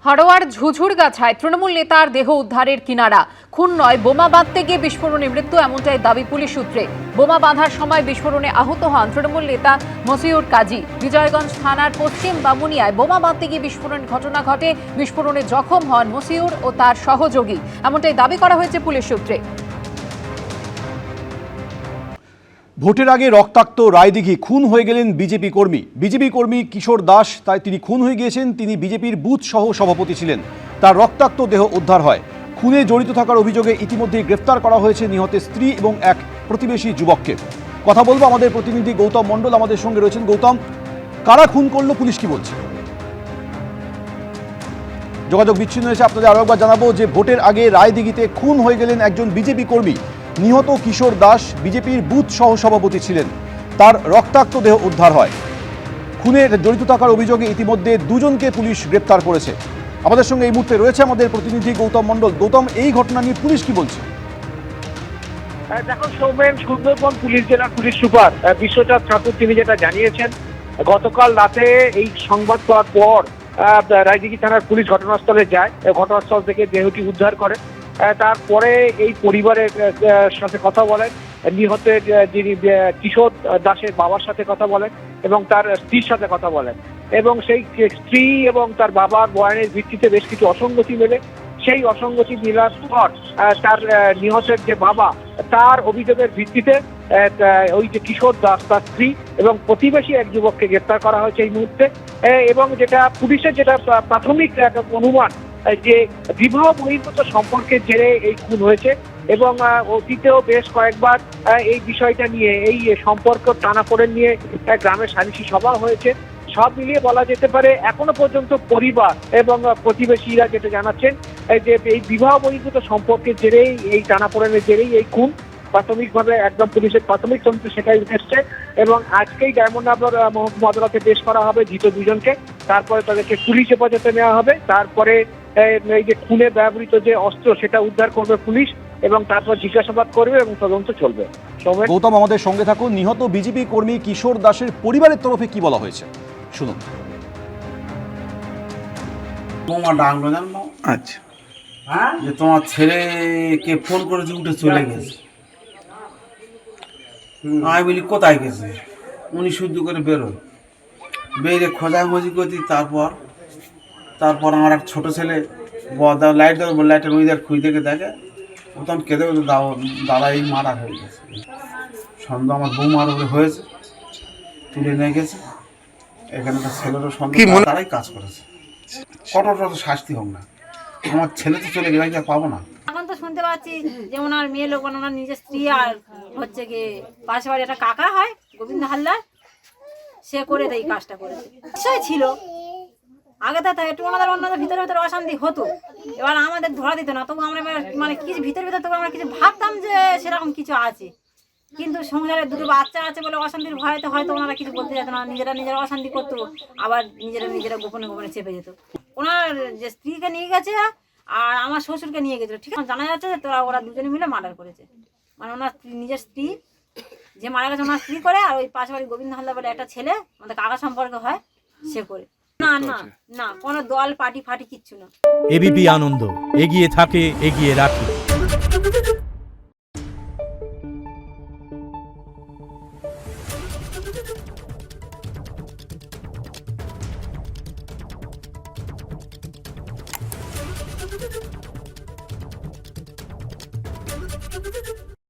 হাড়োয়ার ঝুঝুরগাছায় তৃণমূল নেতার দেহ উদ্ধারের কিনারা। খুন নয়, বোমা বাঁধতে গিয়ে বিস্ফোরণে মৃত্যু, এমনটাই দাবি পুলিশ সূত্রে। বোমা বাঁধার সময় বিস্ফোরণে আহত হন তৃণমূল নেতা মসিউর কাজী। বিজয়গঞ্জ থানার পশ্চিম বামুনিয়ায় বোমা বাঁধতে গিয়ে বিস্ফোরণের ঘটনা ঘটে। বিস্ফোরণে জখম হন মসিউর ও তার সহযোগী, এমনটাই দাবি করা হয়েছে পুলিশ সূত্রে। ভোটের আগে রক্তাক্ত রায়দিঘি খুন হয়ে গেলেন বিজেপি কর্মী কিশোর দাস। তাই তিনি খুন হয়ে গিয়েছেন। তিনি বিজেপির বুথ সহ সভাপতি ছিলেন। তার রক্তাক্ত দেহ উদ্ধার হয়। খুনে জড়িত থাকার অভিযোগে ইতিমধ্যেই গ্রেফতার করা হয়েছে নিহতের স্ত্রী এবং এক প্রতিবেশী যুবককে। কথা বলবো আমাদের প্রতিনিধি গৌতম মণ্ডল আমাদের সঙ্গে রয়েছেন। গৌতম, কারা খুন করলো, পুলিশ কি বলছে? যোগাযোগ বিচ্ছিন্ন হয়েছে। আপনাদের আরো একবার জানাবো যে ভোটের আগে রায়দিঘিতে খুন হয়ে গেলেন একজন বিজেপি কর্মী। নিহত কিশোর দাস বিজেপির বুথ সহ সভাপতি ছিলেন। তার রক্তাক্ত দেহ উদ্ধার হয়। খুনে জড়িত থাকার অভিযোগে ইতিমধ্যে দুজনকে পুলিশ গ্রেপ্তার করেছে। আমাদের সঙ্গে এই মুহূর্তে রয়েছে আমাদের প্রতিনিধি গৌতম মণ্ডল। গৌতম, এই ঘটনা নিয়ে পুলিশ কি বলছে? দেখো সৌমেন, সুন্দরবন পুলিশ জেলার পুলিশ সুপার বিশ্বচাঁদ ঠাকুর তিনি যেটা জানিয়েছেন, গতকাল রাতে এই সংবাদ পাওয়ার পর রায়দিঘি থানার পুলিশ ঘটনাস্থলে যায়। ঘটনাস্থল থেকে দেহটি উদ্ধার করে। তারপরে এই পরিবারের সাথে কথা বলেন, নিহতের যিনি কিশোর দাসের বাবার সাথে কথা বলেন এবং তার স্ত্রীর সাথে কথা বলেন। এবং সেই স্ত্রী এবং তার বাবার বয়ানের ভিত্তিতে বেশ কিছু অসঙ্গতি মেলে। সেই অসঙ্গতি মেলার পর তার নিহতের যে বাবা, তার অভিযোগের ভিত্তিতে ওই যে কিশোর দাস, তার স্ত্রী এবং প্রতিবেশী এক যুবককে গ্রেপ্তার করা হয়েছে এই মুহূর্তে। এবং যেটা পুলিশের যেটা প্রাথমিক অনুমান যে বিবাহ বহির্ভূত সম্পর্কের জেরে এই খুন হয়েছে এবং অতীতেও বেশ কয়েকবার এই বিষয়টা নিয়ে, এই সম্পর্ক টানাপোড়েন নিয়ে গ্রামের সালিশি সভা হয়েছে। সব মিলিয়ে বলা যেতে পারে এখনো পর্যন্ত পরিবার এবং প্রতিবেশীরা যেটা জানাচ্ছেন যে এই বিবাহ বহির্ভূত সম্পর্কের জেরেই, এই টানাপোড়েনের জেরেই এই খুন। প্রাথমিকভাবে একদম পুলিশের প্রাথমিক তদন্তে সেটাই উঠে এসছে এবং আজকেই ডায়মন্ড হারবার মহকুমা আদালতে পেশ করা হবে ধৃত দুজনকে। তারপরে তাদেরকে পুলিশ হেফাজতে নেওয়া হবে। তারপরে এই যে খুনে ব্যবহৃত যে অস্ত্র সেটা উদ্ধার করবে পুলিশ এবং তারপর জিজ্ঞাসাবাদ করবে এবং তদন্ত চলবে। গৌতম, আমাদের সঙ্গে থাকুন। নিহত বিজেপি কর্মী কিশোর দাসের পরিবারের তরফে কি বলা হয়েছে শুনুন। তোমার ডাকলো জানো? আচ্ছা, যে তোমার ছেলেকে ফোন করেছে, উঠে চলে গেছে। আমি বলি কোথায় গেছে? উনি শুদ্ধ করে বেরোয়, বেরিয়ে খোঁজাখুঁজি করছি। তারপর আমার এক ছোটো ছেলে লাইট দেবো, লাইটের ওই খুঁজ দেখে দেখে, ও তখন কেঁদে বলতো দাদা এই মারা হয়ে গেছে। সন্ধ্যা আমার বউ মারা হয়েছে, তুলে নিয়ে গেছে। এখানকার ছেলেরও সন্ধ্যা তারাই কাজ করেছে। কত শাস্তি হোক না, আমার ছেলে তো চলে গেলে পাবো না। এখন তো শুনতে পাচ্ছি যে ওনার মেয়ে লোক, ওনার নিজের স্ত্রী আর হচ্ছে গিয়ে পাশে বাড়ি একটা কাকা হয় গোবিন্দ হালদার, সে করে এই কাজটা করেছে। নিশ্চয় ছিল আগে তো একটু আমাদের অন্যদের ভিতরে ভিতরে অশান্তি হতো, এবার আমাদের ধরা দিত না। তবু আমরা মানে কিছু ভিতরে তবু আমরা কিছু ভাবতাম যে সেরকম কিছু আছে, কিন্তু সংসারে দুটো বাচ্চা আছে বলে অশান্তির ভয়তে হয়তো ওনারা কিছু বলতে যেত না, নিজেরা অশান্তি করতো, আবার নিজেরা গোপনে গোপনে চেপে যেত। ওনার যে স্ত্রীকে নিয়ে গেছে আর আমার শ্বশুরকে নিয়ে গেছিল, ঠিক আছে, জানা যাচ্ছে যে ওরা দুজনে মিলে মার্ডার করেছে। মানে ওনার নিজের স্ত্রী যে মারা গেছে, ওনার স্ত্রী করে, আর ওই পাশে বাড়ি গোবিন্দ হালদার বলে একটা ছেলে, আমাদের কাকা সম্পর্ক হয়, সে করে। না না না, কোনো দল পার্টি ফাটি কিচ্ছু না। এবিপি আনন্দ এগিয়ে থাকে, এগিয়ে রাখে।